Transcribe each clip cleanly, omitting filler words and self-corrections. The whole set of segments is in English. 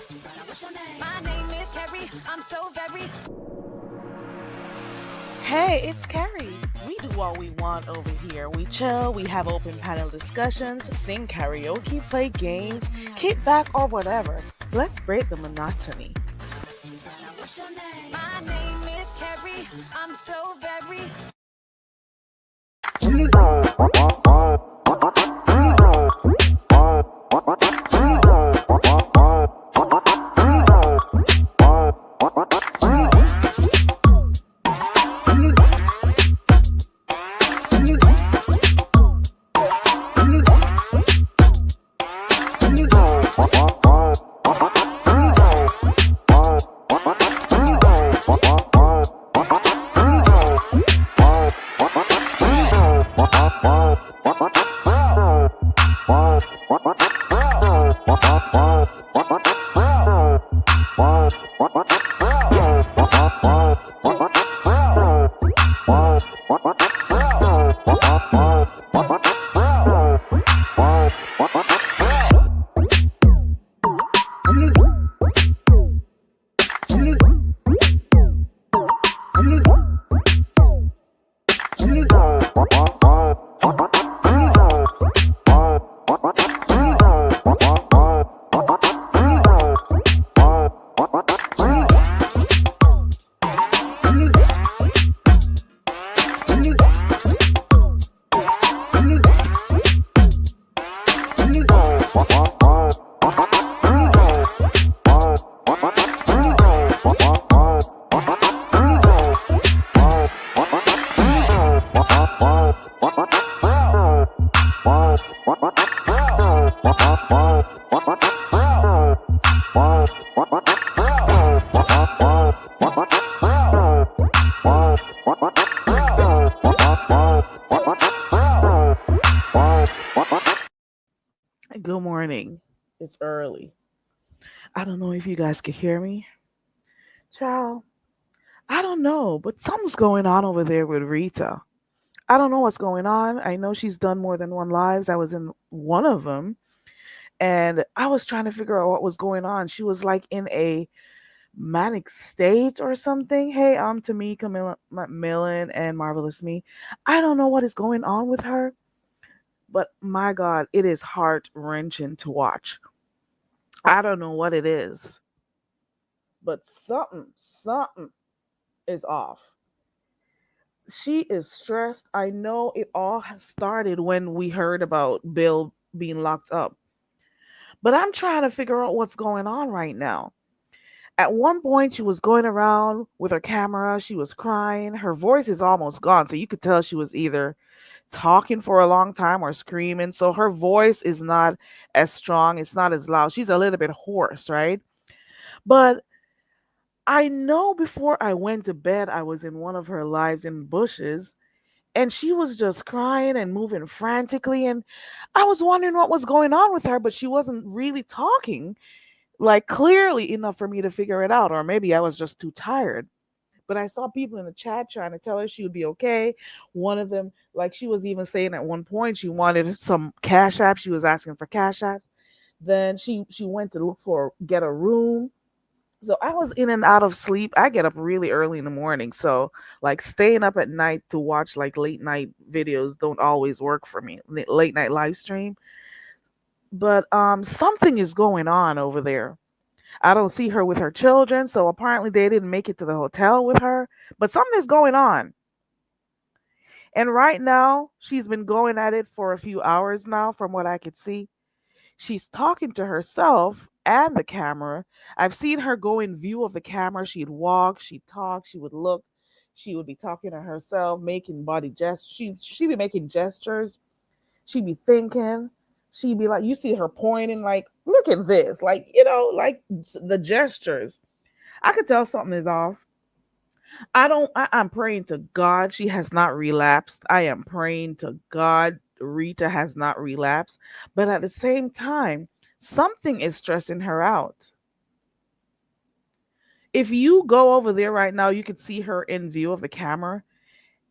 My name is Carrie. I'm so very. Hey, it's Carrie. We do what we want over here. We chill, we have open panel discussions, sing karaoke, play games, kick back, or whatever. Let's break the monotony. My name is Carrie. I'm so very. Good morning. It's early. I don't know if you guys could hear me. Ciao. I don't know, but something's going on over there with Rita. I don't know what's going on. I know she's done more than one lives. I was in one of them, and I was trying to figure out what was going on. She was like in a manic state or something. Hey, I'm Tamika Millen and Marvelous Me. I don't know what is going on with her, but my God, it is heart wrenching to watch. I don't know what it is, but something is off. She is stressed. I know it all started when we heard about Bill being locked up, but I'm trying to figure out what's going on right now. At one point, she was going around with her camera. She was crying. Her voice is almost gone. So you could tell she was either talking for a long time or screaming. So her voice is not as strong. It's not as loud. She's a little bit hoarse, right? But I know before I went to bed, I was in one of her lives in bushes and she was just crying and moving frantically. And I was wondering what was going on with her, but she wasn't really talking like clearly enough for me to figure it out. Or maybe I was just too tired. But I saw people in the chat trying to tell her she would be okay. One of them, like she was even saying at one point, she wanted some cash apps. She was asking for cash apps. Then she went to look for get a room. So I was in and out of sleep. I get up really early in the morning. So like staying up at night to watch like late night videos don't always work for me. Late night live stream. But something is going on over there. I don't see her with her children, so apparently they didn't make it to the hotel with her. But something's going on. And right now, she's been going at it for a few hours now, from what I could see. She's talking to herself and the camera. I've seen her go in view of the camera. She'd walk, she'd talk, she would look, she would be talking to herself, making body gestures. She'd be making gestures. She'd be thinking. She'd be like, you see her pointing, like, look at this, like, like the gestures. I could tell something is off. I'm praying to God she has not relapsed. I am praying to God Rita has not relapsed. But at the same time, something is stressing her out. If you go over there right now, you could see her in view of the camera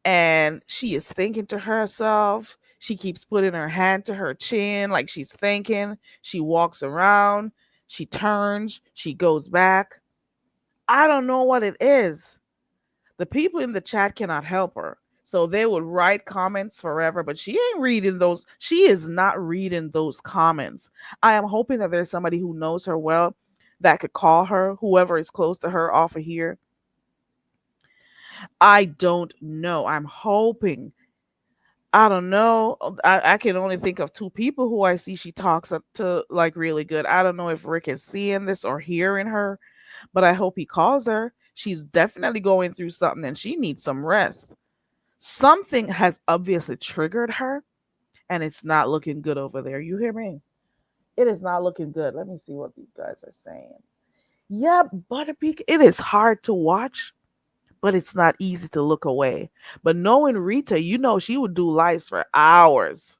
and she is thinking to herself. She keeps putting her hand to her chin like she's thinking. She walks around. She turns, she goes back. I don't know what it is. The people in the chat cannot help her. So they would write comments forever, but she ain't reading those. She is not reading those comments. I am hoping that there's somebody who knows her well that could call her, whoever is close to her off of here. I don't know. I'm hoping. I don't know. I can only think of two people who I see she talks up to like really good. I don't know if Rick is seeing this or hearing her, but I hope he calls her. She's definitely going through something and she needs some rest. Something has obviously triggered her and it's not looking good over there. You hear me? It is not looking good. Let me see what these guys are saying. Yeah, Butterpeak, it is hard to watch, but it's not easy to look away. But knowing Rita, you know she would do lives for hours.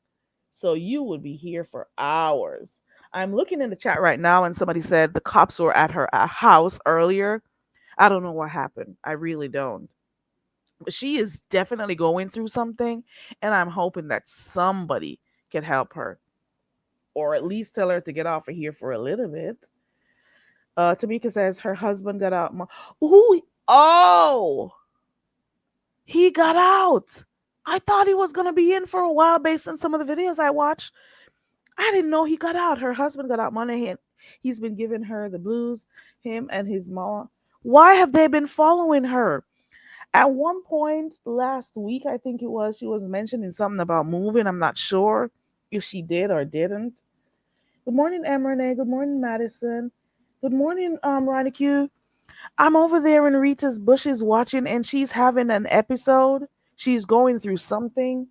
So you would be here for hours. I'm looking in the chat right now and somebody said the cops were at her house earlier. I don't know what happened. I really don't. But she is definitely going through something and I'm hoping that somebody can help her or at least tell her to get off of here for a little bit. Tamika says her husband got out. Ooh, oh, he got out. I thought he was gonna be in for a while based on some of the videos I watched. I didn't know he got out. Her husband got out Monday. He's been giving her the blues, him and his mom. Why have they been following her? At one point last week, I think it was, she was mentioning something about moving. I'm not sure if she did or didn't. Good morning, Emrene. Good morning, Madison. Good morning, Q. I'm over there in Rita's bushes watching, and she's having an episode. She's going through something.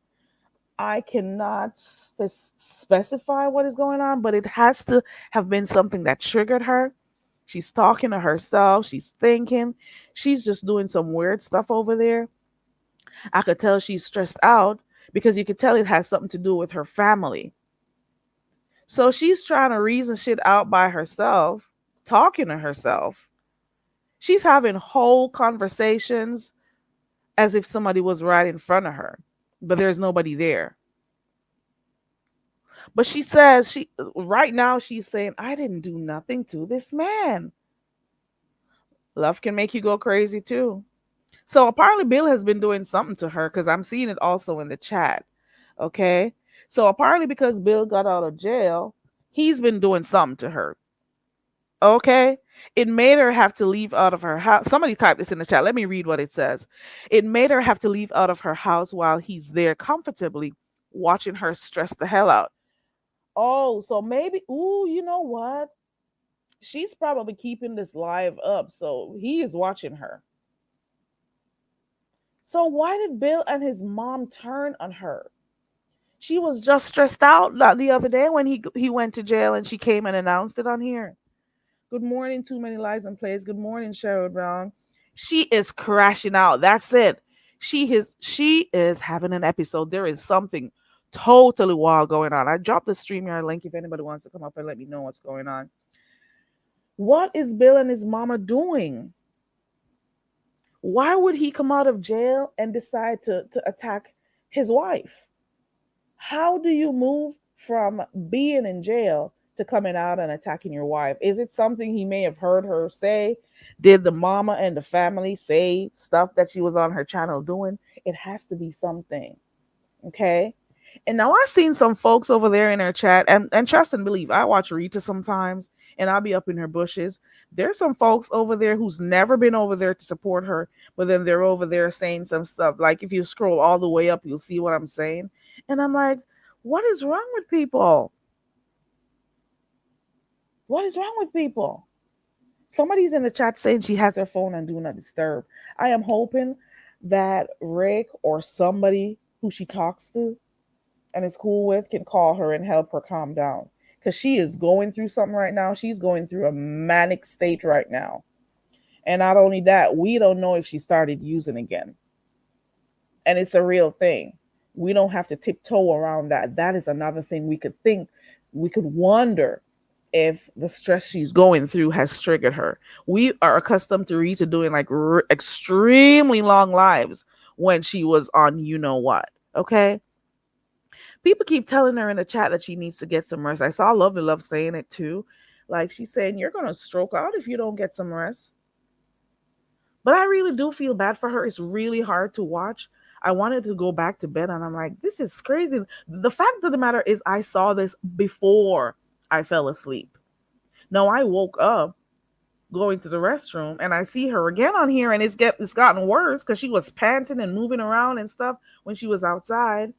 I cannot specify what is going on, but it has to have been something that triggered her. She's talking to herself. She's thinking. She's just doing some weird stuff over there. I could tell she's stressed out because you could tell it has something to do with her family. So she's trying to reason shit out by herself, talking to herself. She's having whole conversations as if somebody was right in front of her, but there's nobody there. But she says she right now she's saying, I didn't do nothing to this man. Love can make you go crazy too. So apparently Bill has been doing something to her because I'm seeing it also in the chat. Okay. So apparently because Bill got out of jail, he's been doing something to her. Okay. It made her have to leave out of her house. Somebody typed this in the chat. Let me read what it says. It made her have to leave out of her house while he's there comfortably watching her stress the hell out. Oh, so maybe, ooh, you know what? She's probably keeping this live up. So he is watching her. So why did Bill and his mom turn on her? She was just stressed out the other day when he went to jail and she came and announced it on here. Good morning, Too Many Lies and Plays. Good morning, Cheryl Brown. She is crashing out. That's it. She is having an episode. There is something totally wild going on. I dropped the StreamYard link if anybody wants to come up and let me know what's going on. What is Bill and his mama doing? Why would he come out of jail and decide to attack his wife? How do you move from being in jail to coming out and attacking your wife? Is it something he may have heard her say? Did the mama and the family say stuff that she was on her channel doing? It has to be something. Okay. And now I've seen some folks over there in her chat, and trust and believe, I watch Rita sometimes and I'll be up in her bushes. There's some folks over there who's never been over there to support her, but then they're over there saying some stuff. Like if you scroll all the way up, you'll see what I'm saying. And I'm like, what is wrong with people? What is wrong with people? Somebody's in the chat saying she has her phone on Do Not Disturb. I am hoping that Rick or somebody who she talks to and is cool with can call her and help her calm down. Because she is going through something right now. She's going through a manic state right now. And not only that, we don't know if she started using again. And it's a real thing. We don't have to tiptoe around that. That is another thing we could think. We could wonder if the stress she's going through has triggered her. We are accustomed to Rita doing like extremely long lives when she was on you know what. Okay. People keep telling her in the chat that she needs to get some rest. I saw Lovely Love saying it too. Like she's saying, you're going to stroke out if you don't get some rest. But I really do feel bad for her. It's really hard to watch. I wanted to go back to bed and I'm like, this is crazy. The fact of the matter is, I saw this before I fell asleep. Now I woke up going to the restroom and I see her again on here and it's gotten worse because she was panting and moving around and stuff when she was outside.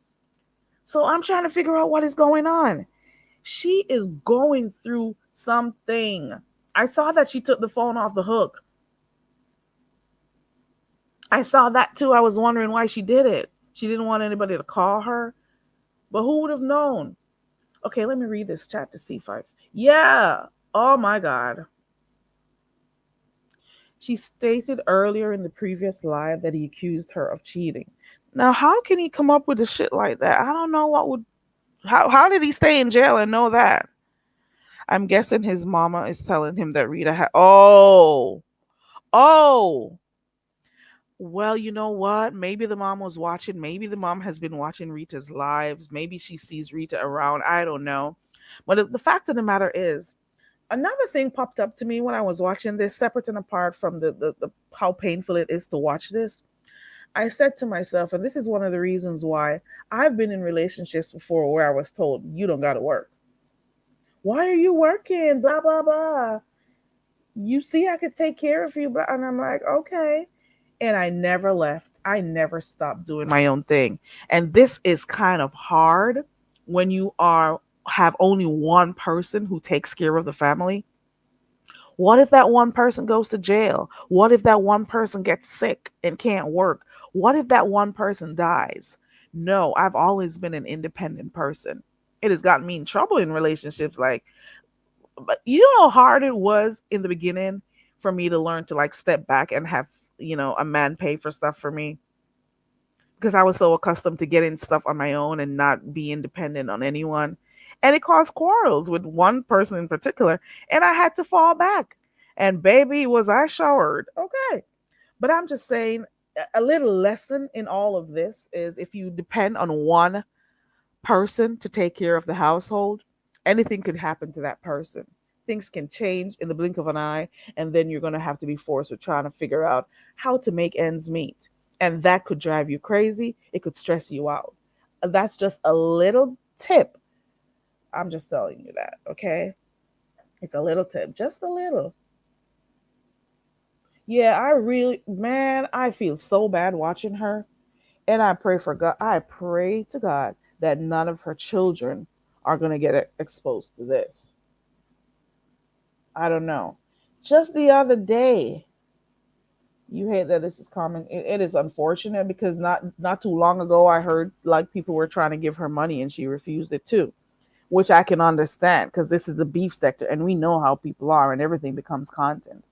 So I'm trying to figure out what is going on. She is going through something. I saw that she took the phone off the hook. I saw that too. I was wondering why she did it. She didn't want anybody to call her. But who would have known? Okay, let me read this chat to see if I. Yeah. Oh my God. She stated earlier in the previous live that he accused her of cheating. Now, how can he come up with a shit like that? I don't know what would. How did he stay in jail and know that? I'm guessing his mama is telling him that Rita had. Oh. Oh. Well, you know what? Maybe the mom was watching. Maybe the mom has been watching Rita's lives. Maybe she sees Rita around. I don't know. But the fact of the matter is, another thing popped up to me when I was watching this, separate and apart from the how painful it is to watch this. I said to myself, and this is one of the reasons why I've been in relationships before where I was told, you don't got to work. Why are you working? Blah, blah, blah. You see, I could take care of you. And I'm like, okay. And I never left. I never stopped doing my own thing. And this is kind of hard when you are have only one person who takes care of the family. What if that one person goes to jail? What if that one person gets sick and can't work? What if that one person dies? No, I've always been an independent person. It has gotten me in trouble in relationships. Like, but you know how hard it was in the beginning for me to learn to like step back and have, a man pay for stuff for me because I was so accustomed to getting stuff on my own and not being dependent on anyone. And it caused quarrels with one person in particular, and I had to fall back. And baby, was I showered. Okay. But I'm just saying a little lesson in all of this is if you depend on one person to take care of the household, anything could happen to that person. Things can change in the blink of an eye, and then you're going to have to be forced with trying to figure out how to make ends meet. And that could drive you crazy. It could stress you out. That's just a little tip. I'm just telling you that, okay? It's a little tip, just a little. Yeah, I really, man, I feel so bad watching her. And I pray for God, I pray to God that none of her children are going to get exposed to this. I don't know. Just the other day, you hate that this is common. It is unfortunate because not too long ago I heard like people were trying to give her money and she refused it too, which I can understand because this is the beef sector and we know how people are and everything becomes content.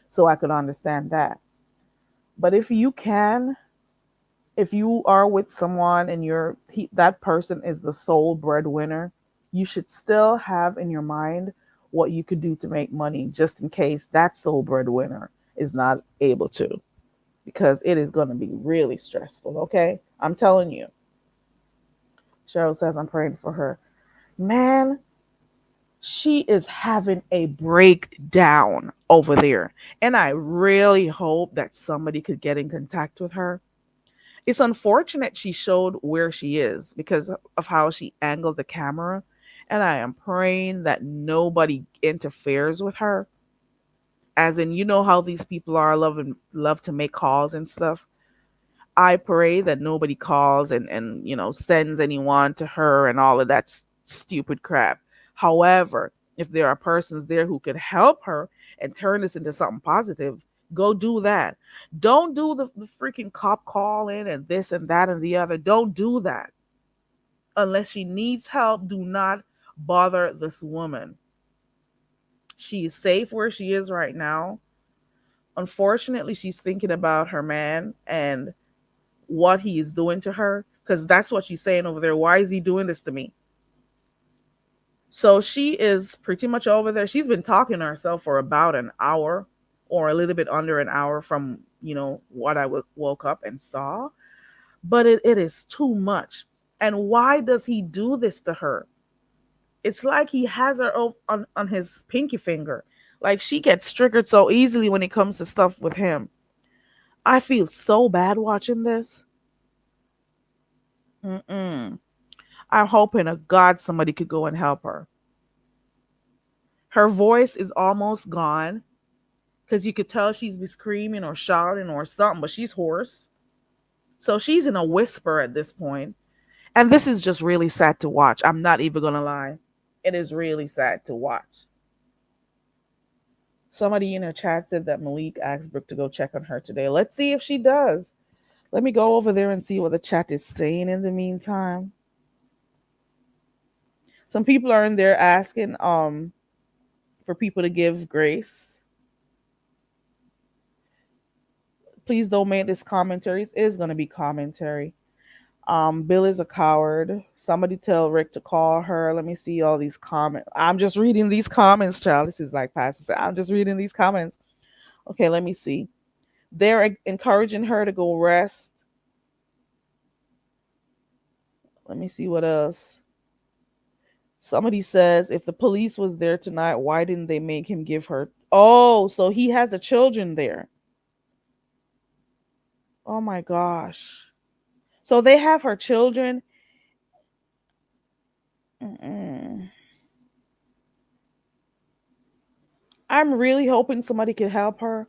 So I could understand that. But if you are with someone and that person is the sole breadwinner, you should still have in your mind what you could do to make money just in case that sole breadwinner is not able to, because it is going to be really stressful. Okay, I'm telling you. Cheryl says I'm praying for her. Man, she is having a breakdown over there, and I really hope that somebody could get in contact with her. It's unfortunate she showed where she is because of how she angled the camera. And I am praying that nobody interferes with her. As in, you know how these people are love to make calls and stuff. I pray that nobody calls and sends anyone to her and all of that stupid crap. However, if there are persons there who could help her and turn this into something positive, go do that. Don't do the freaking cop calling and this and that and the other. Don't do that. Unless she needs help, do not bother this woman. She is safe where she is right now. Unfortunately, she's thinking about her man and what he is doing to her because that's what she's saying over there. Why is he doing this to me? So she is pretty much over there. She's been talking to herself for about an hour or a little bit under an hour from, what I woke up and saw. But it is too much. And why does he do this to her? It's like he has her on his pinky finger. Like she gets triggered so easily when it comes to stuff with him. I feel so bad watching this. Mm-mm. I'm hoping to God somebody could go and help her. Her voice is almost gone because you could tell she's been screaming or shouting or something, but she's hoarse. So she's in a whisper at this point. And this is just really sad to watch. I'm not even going to lie. It is really sad to watch. Somebody in her chat said that Malik asked Brooke to go check on her today. Let's see if she does. Let me go over there and see what the chat is saying in the meantime. Some people are in there asking for people to give grace. Please don't make this commentary. It is going to be commentary. Bill is a coward. Somebody tell Rick to call her. Let me see all these comments. I'm just reading these comments, child. This is like Pastor said. I'm just reading these comments. Okay, let me see. They're encouraging her to go rest. Let me see what else. Somebody says if the police was there tonight, why didn't they make him give her? Oh, so he has the children there. Oh my gosh. So they have her children. Mm-mm. I'm really hoping somebody can help her.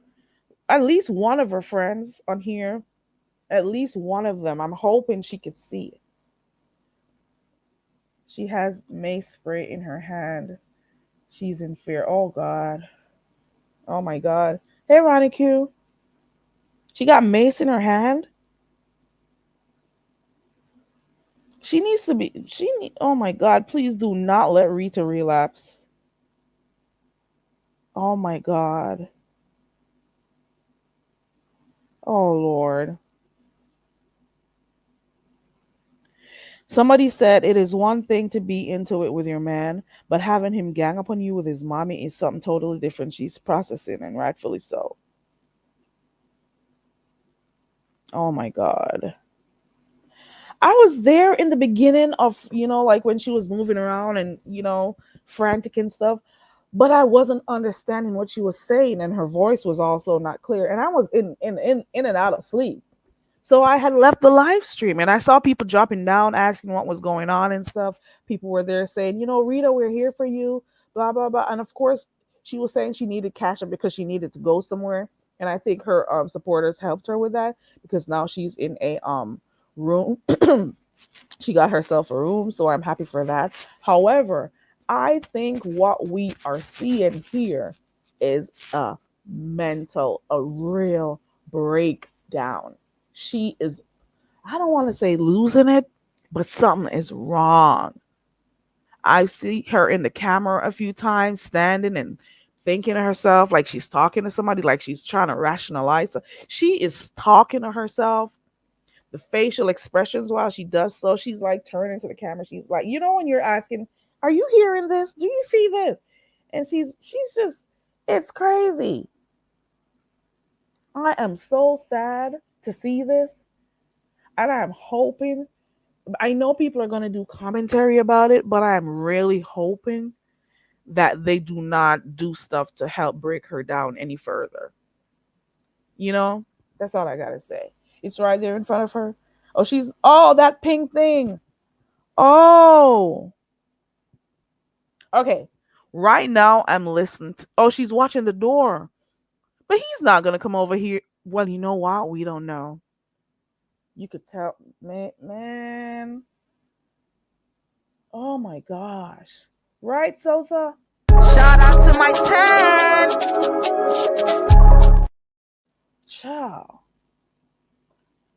At least one of her friends on here. At least one of them. I'm hoping she could see it. She has mace spray in her hand. She's in fear. Oh God. Oh my God. Hey Ronnie Q. She got mace in her hand. She needs to be. Oh my God. Please do not let Rita relapse. Oh my God. Oh Lord. Somebody said it is one thing to be into it with your man, but having him gang up on you with his mommy is something totally different. She's processing, and rightfully so. Oh my God. I was there in the beginning of, like when she was moving around and, frantic and stuff, but I wasn't understanding what she was saying, and her voice was also not clear. And I was in and out of sleep. So I had left the live stream and I saw people dropping down asking what was going on and stuff. People were there saying, Rita, we're here for you, blah, blah, blah. And of course, she was saying she needed cash up because she needed to go somewhere. And I think her supporters helped her with that because now she's in a room. She got herself a room. So I'm happy for that. However, I think what we are seeing here is a real breakdown. She is, I don't want to say losing it, but something is wrong. I see her in the camera a few times standing and thinking to herself like she's talking to somebody, like she's trying to rationalize. She is talking to herself. The facial expressions while she does so, she's like turning to the camera. She's like, when you're asking, are you hearing this? Do you see this? And she's just, it's crazy. I am so sad to see this. And I'm hoping, I know people are going to do commentary about it, but I'm really hoping that they do not do stuff to help break her down any further. You know, that's all I got to say. It's right there in front of her. Oh, that pink thing. Oh, okay. Right now, I'm listening. She's watching the door. But he's not going to come over here. Well, you know what? We don't know. You could tell. Man. Oh my gosh. Right, Sosa? Shout out to my 10. Ciao.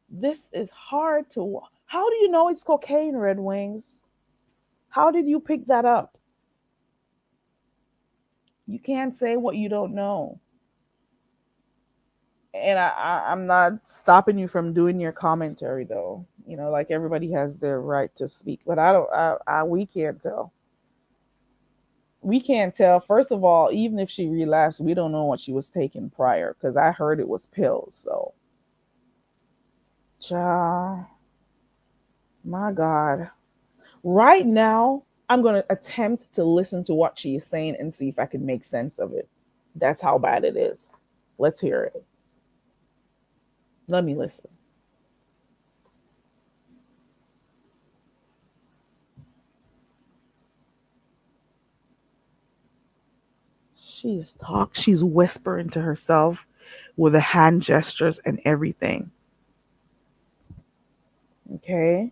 This is hard to. How do you know it's cocaine, Red Wings? How did you pick that up? You can't say what you don't know. And I'm not stopping you from doing your commentary, though. Like everybody has their right to speak, but I don't. We can't tell. We can't tell. First of all, even if she relapsed, we don't know what she was taking prior because I heard it was pills. So, child, my God, right now I'm going to attempt to listen to what she is saying and see if I can make sense of it. That's how bad it is. Let's hear it. Let me listen. She's whispering to herself with the hand gestures and everything. Okay?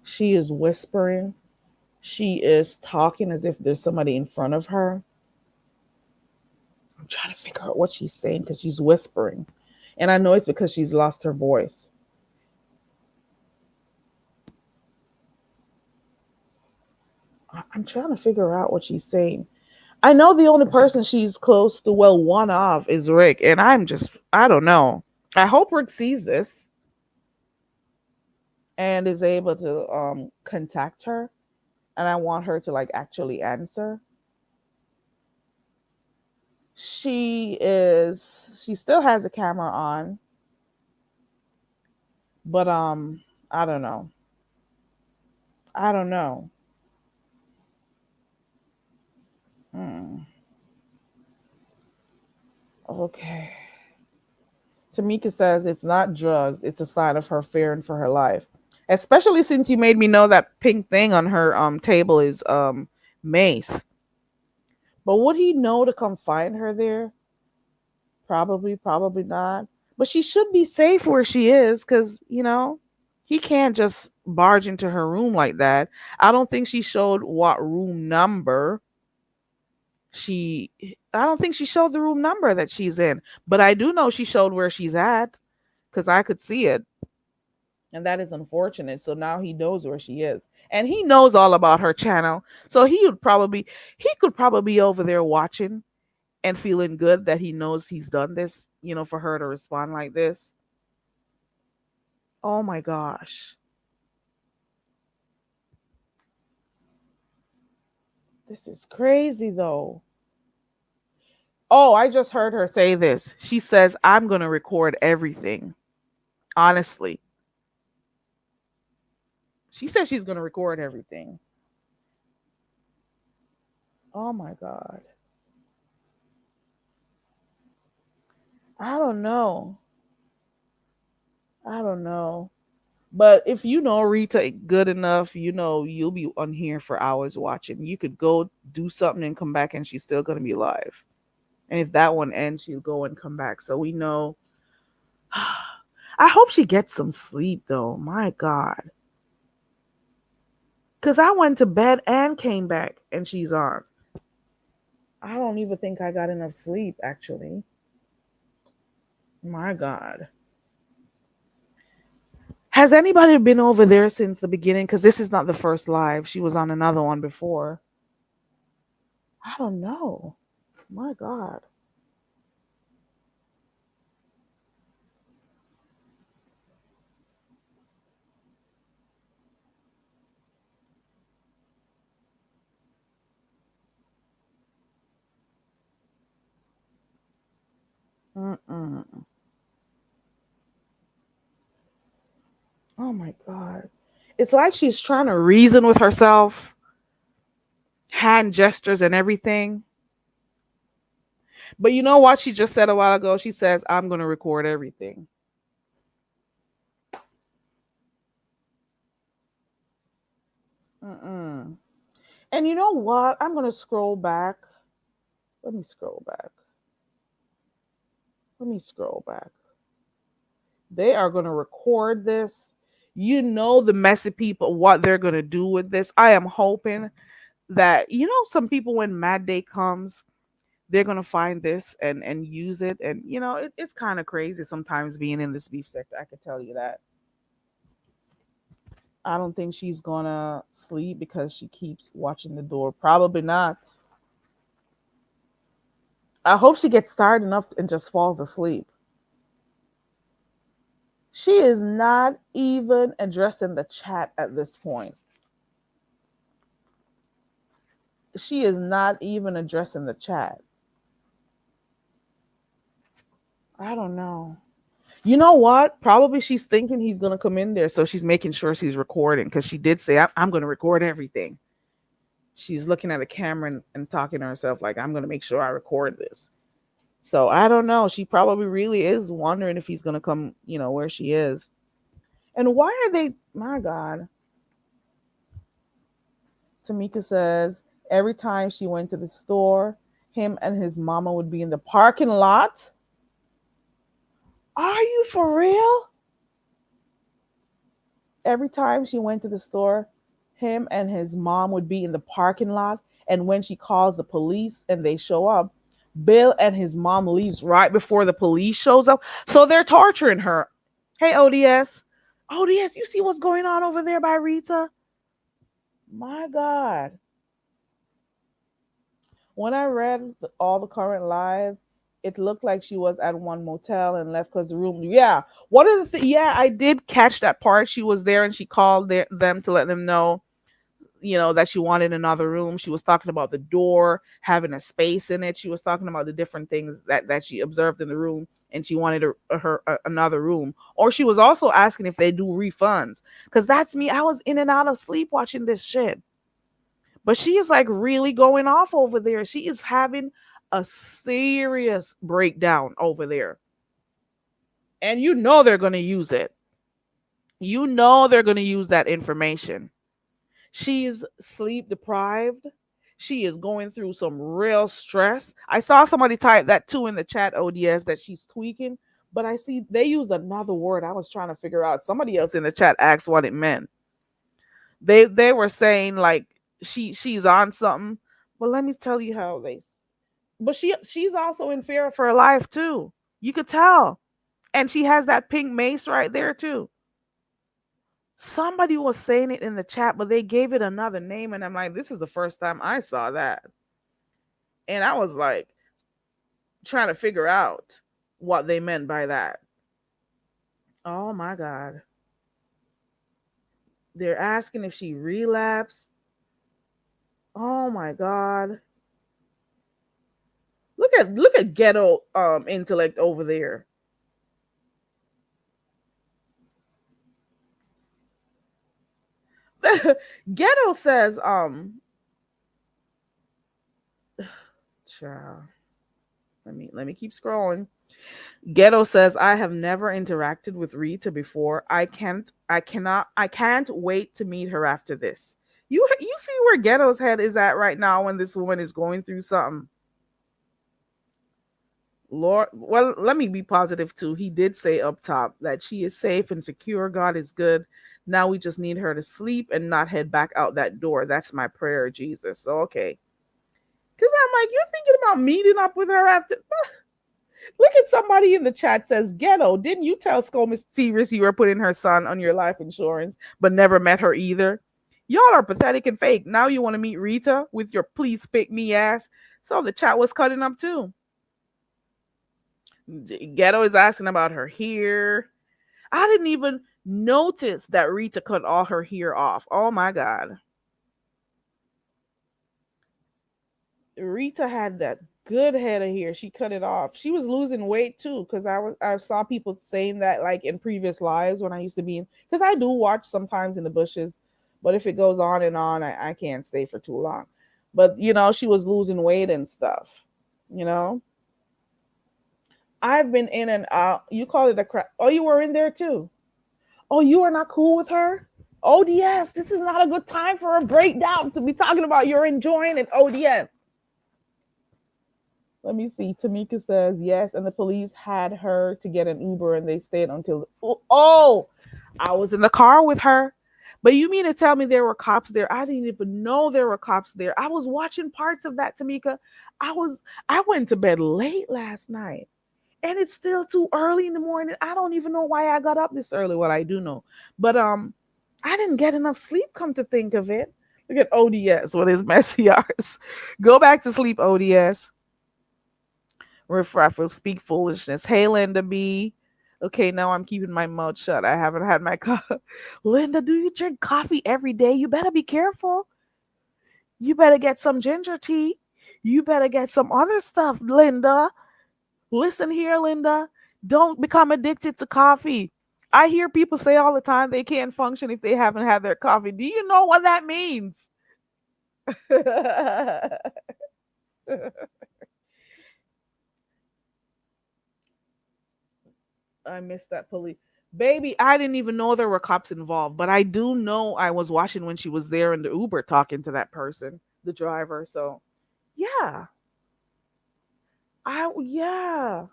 She is whispering. She is talking as if there's somebody in front of her. I'm trying to figure out what she's saying because she's whispering. And I know it's because she's lost her voice. I'm trying to figure out what she's saying. I know the only person she's close to, well, one of, is Rick. And I don't know. I hope Rick sees this and is able to contact her. And I want her to like actually answer. She still has the camera on, but I don't know. I don't know. Hmm. Okay. Tamika says it's not drugs, it's a sign of her fearing for her life. Especially since you made me know that pink thing on her table is mace. But would he know to come find her there? Probably, probably not. But she should be safe where she is cuz, he can't just barge into her room like that. I don't think she showed what room number she I don't think she showed the room number that she's in, but I do know she showed where she's at cuz I could see it. And that is unfortunate. So now he knows where she is. And he knows all about her channel. So he could probably be over there watching and feeling good that he knows he's done this, for her to respond like this. Oh my gosh. This is crazy though. Oh, I just heard her say this. She says, I'm going to record everything. Honestly. She says she's going to record everything. Oh my God. I don't know. I don't know. But if you know Rita good enough, you'll be on here for hours watching. You could go do something and come back and she's still going to be live. And if that one ends, she'll go and come back. So we know. I hope she gets some sleep though. My God. Because I went to bed and came back and she's on. I don't even think I got enough sleep actually. My God. Has anybody been over there since the beginning? Because this is not the first live. She was on another one before. I don't know. My God. Mm-mm. Oh my God. It's like she's trying to reason with herself, hand gestures and everything. But you know what she just said a while ago? She says, I'm going to record everything. Mm-mm. And you know what? I'm going to scroll back. Let me scroll back. Let me scroll back. They are going to record this. You know, the messy people, what they're going to do with this. I am hoping that, some people, when Mad Day comes, they're going to find this and use it. And, it's kind of crazy sometimes being in this beef sector. I could tell you that. I don't think she's going to sleep because she keeps watching the door. Probably not. I hope she gets tired enough and just falls asleep. She is not even addressing the chat at this point. She is not even addressing the chat. I don't know. You know what? Probably she's thinking he's gonna come in there, so she's making sure she's recording because she did say, I'm gonna record everything." She's looking at a camera and talking to herself like, "I'm gonna make sure I record this." So I don't know. She probably really is wondering if he's gonna come, where she is. And why are they? My God, Tamika says every time she went to the store, him and his mama would be in the parking lot. Are you for real? Every time she went to the store, him and his mom would be in the parking lot. And when she calls the police and they show up, Bill and his mom leaves right before the police shows up. So they're torturing her. Hey, ODS. ODS, you see what's going on over there by Rita? My God. When I read all the current live, it looked like she was at one motel and left because the room. Yeah. What are the Yeah, I did catch that part. She was there and she called them to let them know, that she wanted another room. She was talking about the door having a space in it. She was talking about the different things that she observed in the room, and she wanted another room. Or she was also asking if they do refunds, because that's me. I was in and out of sleep watching this shit. But she is like really going off over there. She is having a serious breakdown over there. And they're going to use it. They're going to use that information. She's sleep deprived. She is going through some real stress. I saw somebody type that too in the chat, ODS, that she's tweaking. But I see they used another word. I was trying to figure out. Somebody else in the chat asked what it meant. They were saying like she's on something. But let me tell you how they. But she's also in fear of her life too. You could tell, and she has that pink mace right there too. Somebody was saying it in the chat, but they gave it another name, and I'm like, this is the first time I saw that, and I was like trying to figure out what they meant by that. Oh my God. They're asking if she relapsed. Oh my God. Look at ghetto intellect over there. Ghetto says, child. Let me keep scrolling. Ghetto says, I have never interacted with Rita before. I can't wait to meet her after this. You see where Ghetto's head is at right now when this woman is going through something. Lord, well, let me be positive too. He did say up top that she is safe and secure. God is good. Now we just need her to sleep and not head back out that door. That's my prayer, Jesus. So, okay. Because I'm like, you're thinking about meeting up with her after. Look at somebody in the chat says, Ghetto, didn't you tell Skull Mysterious you were putting her son on your life insurance, but never met her either? Y'all are pathetic and fake. Now you want to meet Rita with your please pick me ass. So the chat was cutting up too. Ghetto is asking about her hair. I didn't even notice that Rita cut all her hair off. Oh my God. Rita had that good head of hair. She cut it off. She was losing weight too, because I saw people saying that like in previous lives when I used to be in, because I do watch sometimes in the bushes, but if it goes on and on, I can't stay for too long. But she was losing weight and stuff. You know, I've been in and out. You call it a crap. Oh, you were in there too. Oh, you are not cool with her? ODS, this is not a good time for a breakdown to be talking about you're enjoying it. ODS. Let me see. Tamika says yes, and the police had her to get an Uber, and they stayed until. Oh, I was in the car with her. But you mean to tell me there were cops there? I didn't even know there were cops there. I was watching parts of that, Tamika. I went to bed late last night, and it's still too early in the morning. I don't even know why I got up this early. Well, I do know, but I didn't get enough sleep. Come to think of it, look at ODS with his messy hours. Go back to sleep, ODS. Riffraff will speak foolishness. Hey, Linda B. Okay, now I'm keeping my mouth shut. I haven't had my coffee. Linda, do you drink coffee every day? You better be careful. You better get some ginger tea. You better get some other stuff, Linda. Listen here, Linda. Don't become addicted to coffee. I hear people say all the time they can't function if they haven't had their coffee. Do you know what that means? I missed that police. Baby, I didn't even know there were cops involved, but I do know I was watching when she was there in the Uber talking to that person, the driver. So, yeah. Yeah.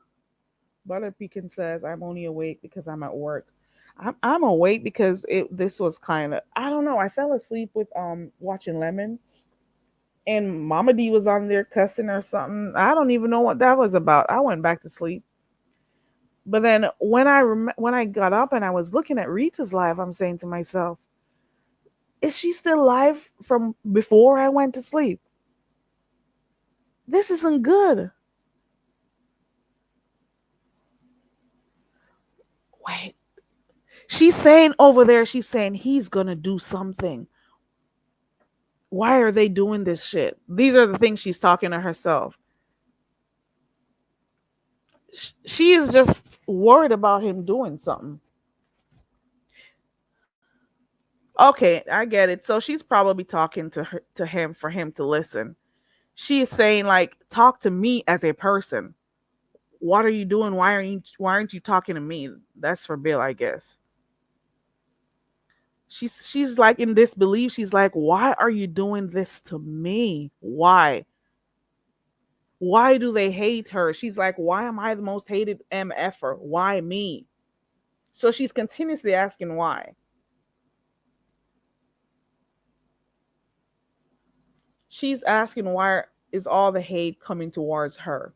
Butter Pecan says, I'm only awake because I'm at work. I'm awake because this was kind of, I don't know. I fell asleep with watching Lemon, and Mama D was on there cussing or something. I don't even know what that was about. I went back to sleep. But then when I got up and I was looking at Rita's live, I'm saying to myself, is she still live from before I went to sleep? This isn't good. Wait. She's saying over there, she's saying he's going to do something. Why are they doing this shit? These are the things she's talking to herself. She is just worried about him doing something. Okay, I get it. So she's probably talking to him for him to listen. She is saying like, talk to me as a person. What are you doing? Why aren't you talking to me? That's for Bill, I guess. She's like in disbelief. She's like, why are you doing this to me? Why? Why do they hate her? She's like, why am I the most hated MFer? Why me? So she's continuously asking why. She's asking why is all the hate coming towards her?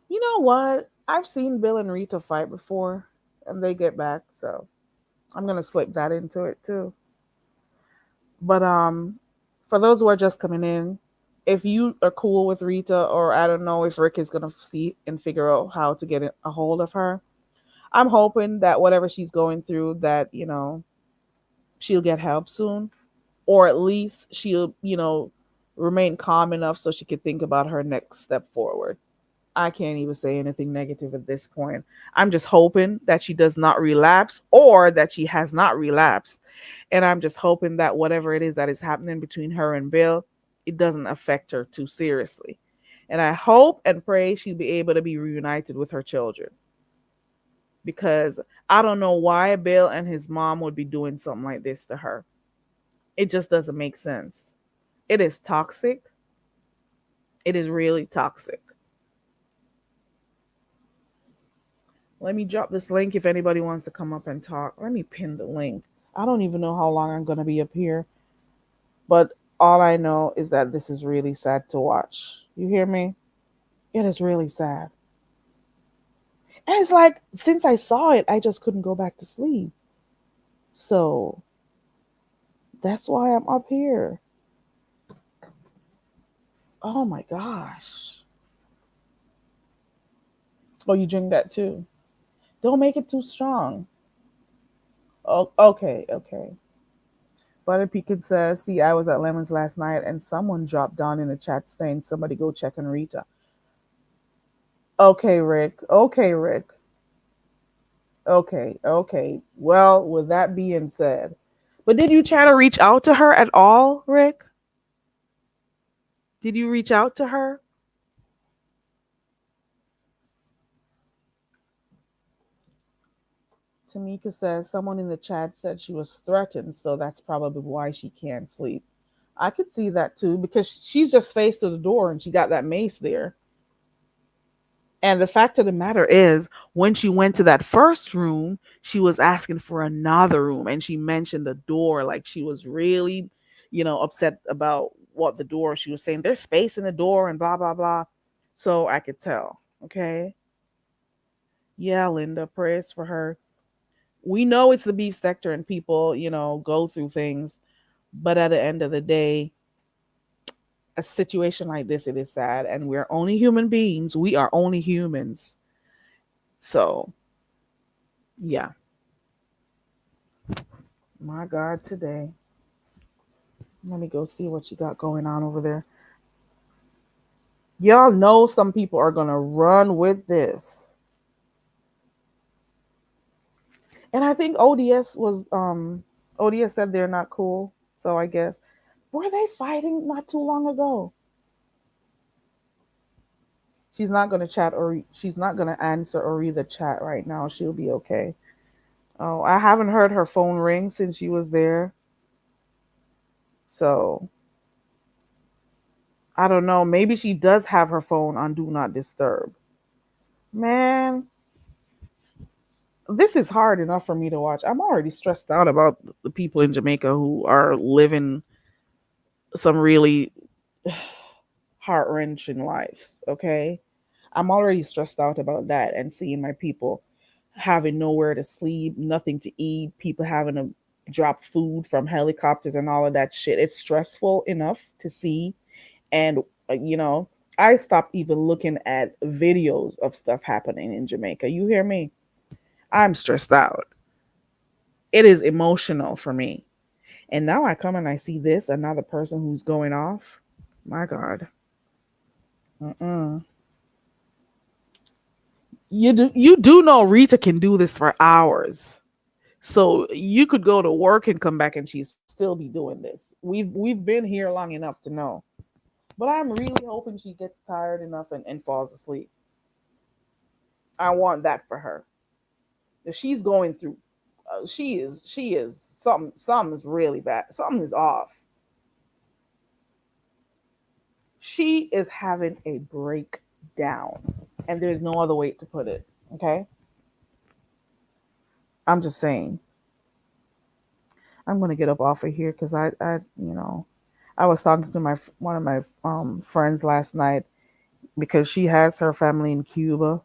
You know what? I've seen Bill and Rita fight before and they get back, so I'm gonna slip that into it too. But for those who are just coming in, if you are cool with Rita, or I don't know if Rick is gonna see and figure out how to get a hold of her, I'm hoping that whatever she's going through, that she'll get help soon, or at least she'll remain calm enough so she could think about her next step forward. I can't even say anything negative at this point. I'm just hoping that she does not relapse, or that she has not relapsed. And I'm just hoping that whatever it is that is happening between her and Bill, it doesn't affect her too seriously. And I hope and pray she'll be able to be reunited with her children, because I don't know why Bill and his mom would be doing something like this to her. It just doesn't make sense. It is toxic. It is really toxic. Let me drop this link if anybody wants to come up and talk. Let me pin the link. I don't even know how long I'm going to be up here, but all I know is that this is really sad to watch. You hear me? It is really sad. And it's like, since I saw it, I just couldn't go back to sleep. So that's why I'm up here. Oh my gosh. Oh, you drink that too? Don't make it too strong. Oh, okay, okay. Butter Pecan says, see, I was at Lemons last night and someone dropped down in the chat saying somebody go check on Rita. Okay, Rick. Okay, Rick. Okay, okay. Well, with that being said, but did you try to reach out to her at all, Rick? Did you reach out to her? Tamika says someone in the chat said she was threatened, so that's probably why she can't sleep. I could see that too, because she's just faced to the door and she got that mace there. And the fact of the matter is, when she went to that first room, she was asking for another room, and she mentioned the door, like she was really, upset about what the door. She was saying there's space in the door and blah blah blah. So I could tell. Okay, yeah, Linda, prayers for her. We know it's the beef sector, and people, go through things, but at the end of the day, a situation like this, it is sad, and we're only human beings. We are only humans. So yeah. My God, today. Let me go see what you got going on over there. Y'all know some people are gonna run with this. And I think ODS said they're not cool. So I guess were they fighting not too long ago? She's not gonna chat or she's not gonna answer or read the chat right now. She'll be okay. Oh, I haven't heard her phone ring since she was there. So I don't know. Maybe she does have her phone on do not disturb. Man, this is hard enough for me to watch. I'm already stressed out about the people in Jamaica who are living some really heart wrenching lives. Okay. I'm already stressed out about that and seeing my people having nowhere to sleep, nothing to eat, people having to drop food from helicopters and all of that shit. It's stressful enough to see. And, you know, I stopped even looking at videos of stuff happening in Jamaica. You hear me? I'm stressed out. It is emotional for me. And now I come and I see this, another person who's going off. My God. Mm-mm. You do know Rita can do this for hours. So you could go to work and come back and she'd still be doing this. We've been here long enough to know. But I'm really hoping she gets tired enough and falls asleep. I want that for her. If she's going through, she is something's really bad. Something is off. She is having a breakdown, and there's no other way to put it. Okay, I'm just saying. I'm gonna get up off of here because I was talking to my one of my friends last night because she has her family in Cuba.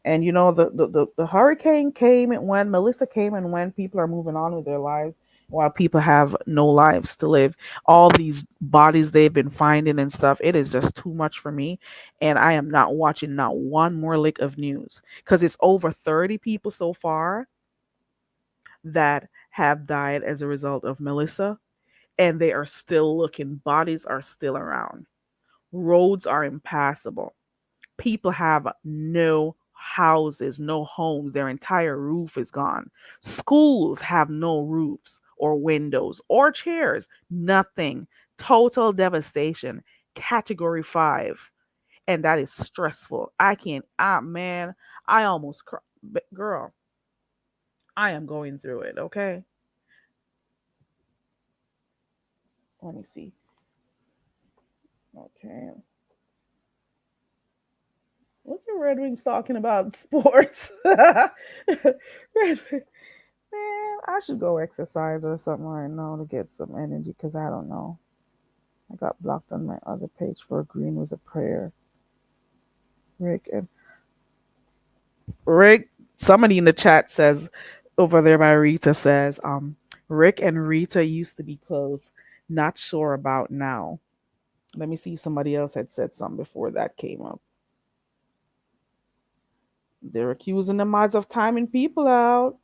And the hurricane came and went, Melissa came and went, people are moving on with their lives while people have no lives to live. All these bodies they've been finding and stuff, it is just too much for me. And I am not watching not one more lick of news because it's over 30 people so far that have died as a result of Melissa, and they are still looking. Bodies are still around. Roads are impassable. People have no houses, no homes. Their entire roof is gone. Schools have no roofs or windows or chairs, nothing. Total devastation. Category 5. And that is stressful. I can't, man, I almost cry. Girl, I am going through it, okay? Let me see. Okay. Look at Red Wings talking about sports. Red Wings. Man, I should go exercise or something right now to get some energy because I don't know. I got blocked on my other page for agreeing with a prayer. Rick and Rick, somebody in the chat says over there by Rita says, Rick and Rita used to be close. Not sure about now. Let me see if somebody else had said something before that came up. They're accusing the mods of timing people out.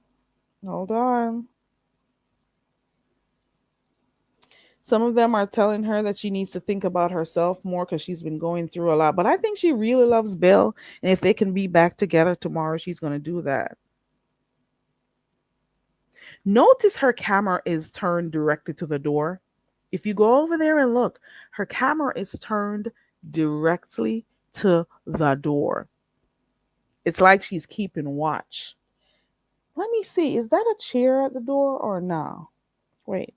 Hold on. Some of them are telling her that she needs to think about herself more because she's been going through a lot. But I think she really loves Bill. And if they can be back together tomorrow, she's going to do that. Notice her camera is turned directly to the door. If you go over there and look, her camera is turned directly to the door. It's like she's keeping watch. Let me see. Is that a chair at the door or no? Wait.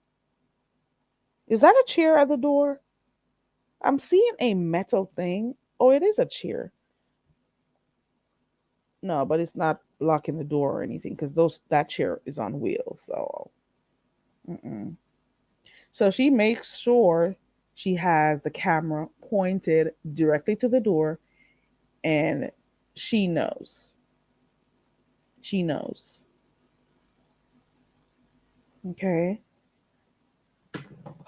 Is that a chair at the door? I'm seeing a metal thing. Oh, it is a chair. No, but it's not locking the door or anything because those that chair is on wheels. So, mm-mm. So she makes sure she has the camera pointed directly to the door, and she knows. She knows. Okay.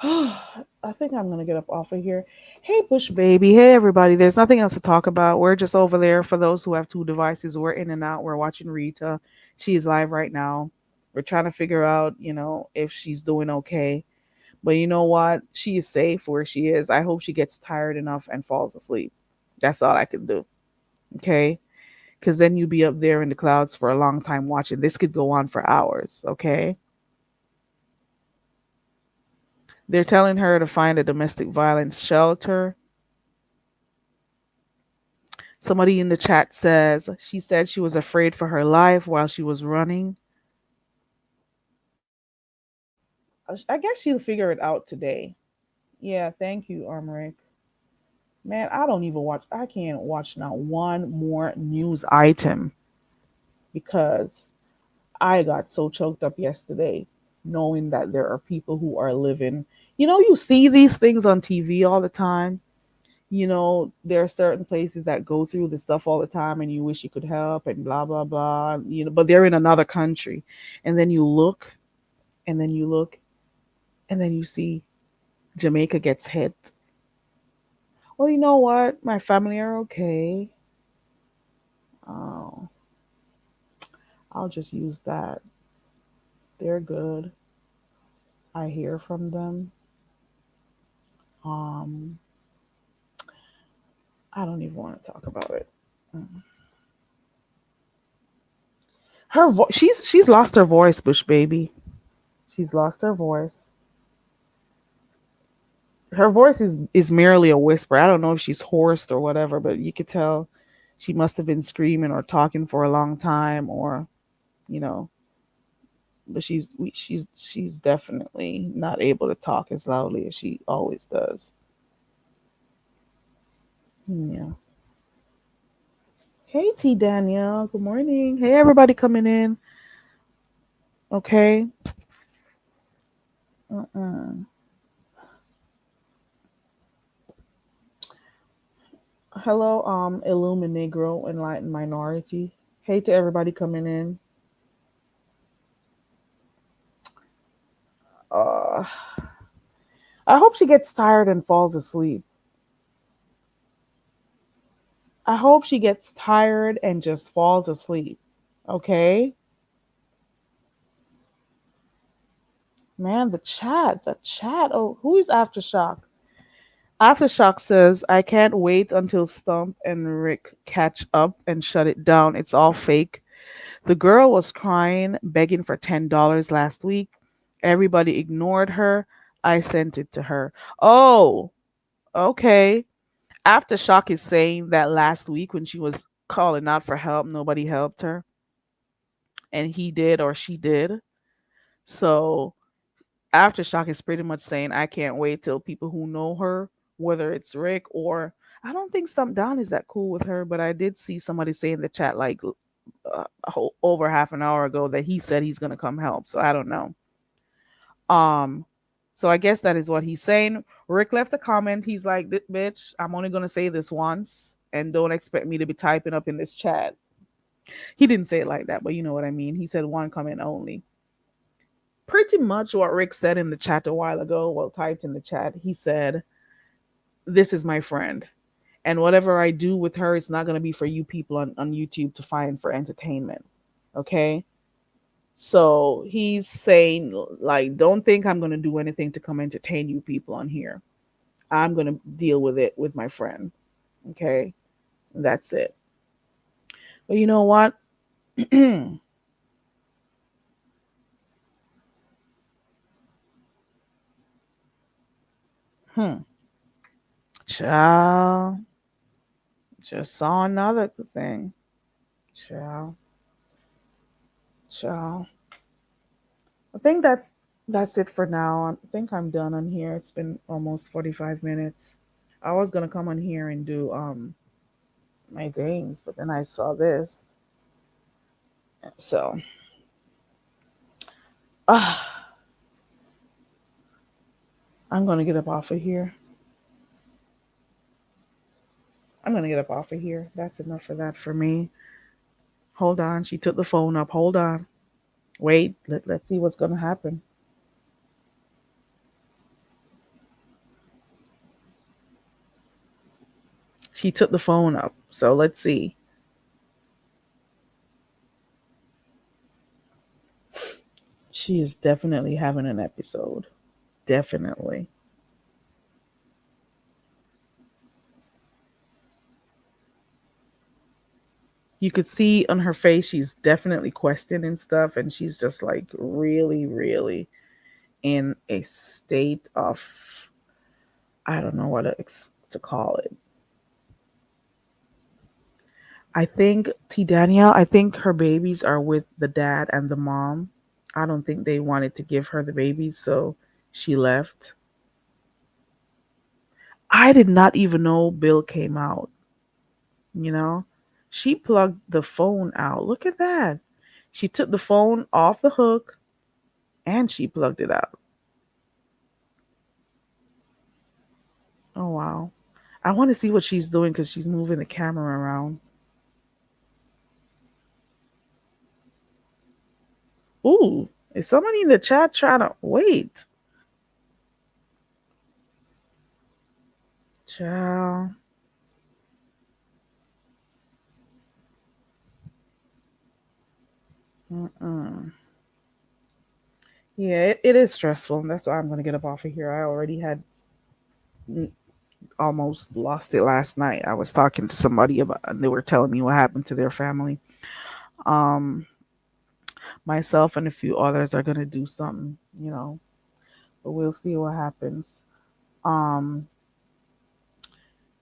I think I'm gonna get up off of here. Hey, Bush baby. Hey, everybody. There's nothing else to talk about. We're just over there for those who have two devices. We're in and out. We're watching Rita. She's live right now. We're trying to figure out, if she's doing okay. But you know what? She is safe where she is. I hope she gets tired enough and falls asleep. That's all I can do. Okay. Because then you be up there in the clouds for a long time watching. This could go on for hours. Okay. They're telling her to find a domestic violence shelter. Somebody in the chat says she said she was afraid for her life while she was running. I guess she'll figure it out today. Yeah, thank you, Armoric. Man, I don't even watch. I can't watch not one more news item because I got so choked up yesterday knowing that there are people who are living. You see these things on TV all the time. There are certain places that go through the stuff all the time and you wish you could help and blah, blah, blah. But they're in another country. And then you look and then you look and then you see Jamaica gets hit. Well, you know what? My family are okay. Oh, I'll just use that. They're good. I hear from them. Um, I don't even want to talk about it. Her voice. She's lost her voice, Bush baby. She's lost her voice. Her voice is merely a whisper. I don't know if she's hoarse or whatever, but you could tell she must have been screaming or talking for a long time, or you know. But she's definitely not able to talk as loudly as she always does. Yeah. Hey T Danielle, good morning. Hey everybody coming in. Okay. Uh-uh. Hello, Illuminegro, Enlightened Minority. Hey to everybody coming in. Uh, I hope she gets tired and falls asleep. I hope she gets tired and just falls asleep. Okay? Man, the chat. Oh, who is Aftershock? Aftershock says, I can't wait until Stump and Rick catch up and shut it down. It's all fake. The girl was crying, begging for $10 last week. Everybody ignored her. I sent it to her. Oh, okay. Aftershock is saying that last week when she was calling out for help, nobody helped her. And he did or she did. So Aftershock is pretty much saying, I can't wait till people who know her, whether it's Rick or I don't think Stump Down is that cool with her, but I did see somebody say in the chat like over half an hour ago that he said he's gonna come help. So I don't know. Um, so I guess that is what he's saying. Rick left a comment. He's like, "Bitch, I'm only gonna say this once, and don't expect me to be typing up in this chat." He didn't say it like that, but you know what I mean. He said one comment only. Pretty much what Rick said in the chat a while ago. Well, typed in the chat. He said, "This is my friend, and whatever I do with her, it's not gonna be for you people on YouTube to find for entertainment." Okay. So he's saying, like, don't think I'm going to do anything to come entertain you people on here. I'm going to deal with it with my friend. Okay. That's it. But you know what? hmm. Child. Just saw another thing. Child. Child. I think that's it for now. I think I'm done on here. It's been almost 45 minutes. I was gonna come on here and do my things, but then I saw this. So I'm gonna get up off of here. I'm gonna get up off of here. That's enough for that for me. Hold on. She took the phone up. Hold on. Wait. Let's see what's gonna happen. She took the phone up. So let's see. She is definitely having an episode. Definitely. You could see on her face she's definitely questioning stuff, and she's just like really, really in a state of, I don't know what to call it. I think T Danielle, I think her babies are with the dad and the mom. I don't think they wanted to give her the babies, so she left. I did not even know Bill came out, you know? She plugged the phone out. Look at that. She took the phone off the hook and she plugged it out. Oh, wow. I want to see what she's doing because she's moving the camera around. Ooh, is somebody in the chat trying to wait? Child. Mm-mm. Yeah, it is stressful. And that's why I'm going to get up off of here. I already had almost lost it last night. I was talking to somebody about, and they were telling me what happened to their family. Um, Myself and a few others are going to do something, but we'll see what happens. Um,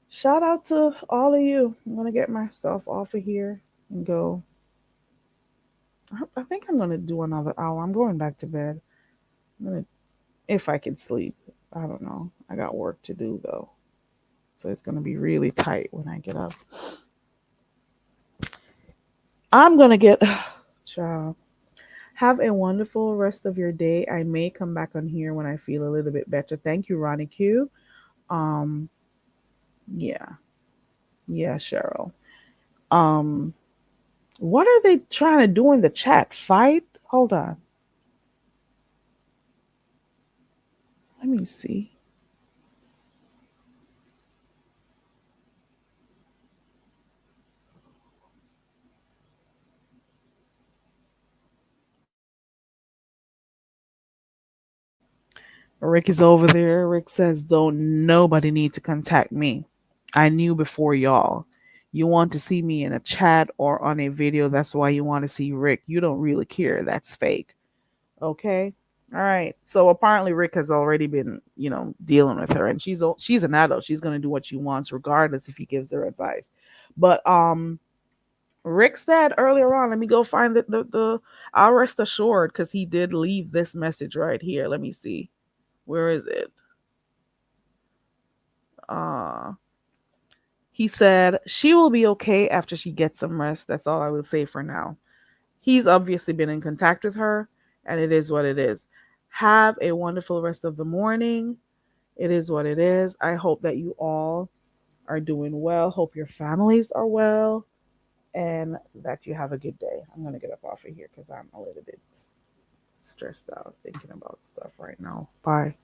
Shout out to all of you. I'm going to get myself off of here and go. I think I'm going to do another hour. I'm going back to bed. I'm gonna, if I can sleep. I don't know. I got work to do though. So it's going to be really tight when I get up. I'm going to get, child. Have a wonderful rest of your day. I may come back on here when I feel a little bit better. Thank you, Ronnie Q. Um, yeah, yeah, Cheryl. Um, what are they trying to do in the chat? Fight? Hold on. Let me see. Rick is over there. Rick says, "Don't nobody need to contact me. I knew before y'all. You want to see me in a chat or on a video. That's why you want to see Rick. You don't really care. That's fake." Okay. All right. So apparently Rick has already been, dealing with her, and she's an adult. She's gonna do what she wants, regardless if he gives her advice. But Rick said earlier on, let me go find the I'll rest assured because he did leave this message right here. Let me see. Where is it? Uh he said she will be okay after she gets some rest. That's all I will say for now. He's obviously been in contact with her, and it is what it is. Have a wonderful rest of the morning. It is what it is. I hope that you all are doing well. Hope your families are well and that you have a good day. I'm going to get up off of here because I'm a little bit stressed out thinking about stuff right now. Bye.